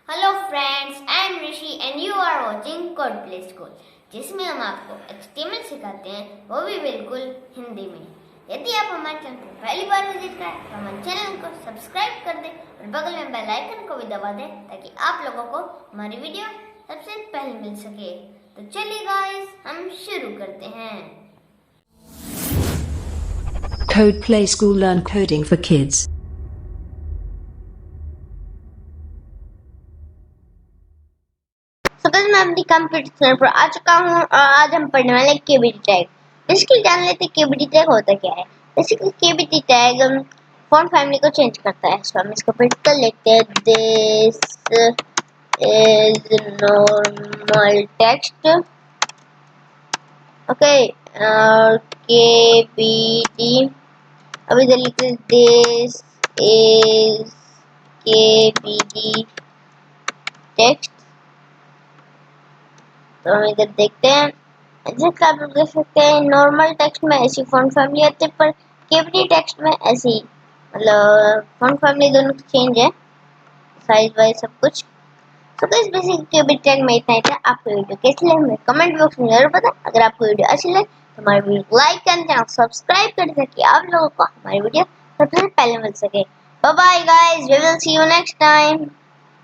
Hello friends, I am Rishi and you are watching code play school, जिसमें हम आपको HTML सिखाते हैं, वो भी बिल्कुल हिंदी में। यदि आप हमारे चैनल को पहली बार विजिट करें तो हमारे चैनल को सब्सक्राइब कर दें और बगल में बेल आइकन को भी दबा दें ताकि आप लोगों को हमारी वीडियो सबसे पहले मिल सके। तो चलिए गाइस, हम शुरू करते हैं। Code Play School, learn coding for kids. Guys, मैं अपनी कंप्यूटर पर आ चुका हूँ और आज हम पढ़ने वाले केबीडी टैग। बेसिकली जान लेते हैं केबीडी टैग होता क्या है। Basically KBD tag font family को चेंज करता है। सो हम इसको प्रिंट कर लेते हैं। This is normal text, okay. KBD, अब इधर लिखते हैं दिस इज केबीडी टेक्स्ट। तो हम इधर देखते हैं, जैसे आप लोग देख सकते हैं नॉर्मल टेक्स्ट में ऐसी फॉन्ट फैमिली आती है, पर केबीडी टेक्स्ट में ऐसी मतलब फॉन्ट फैमिली दोनों चेंज है, साइज वाइज सब कुछ। तो गाइस बेसिक केबीडी टैग में इतना ही था। आपको वीडियो कैसी लगी हमें कमेंट बॉक्स में जरूर बताएं। अगर आपको वीडियो अच्छी लगे तो हमारे वीडियो को लाइक करें, चैनल सब्सक्राइब करें ताकि आप लोगों को हमारी वीडियो सबसे पहले मिल सके। Bye bye guys, we will see you next time.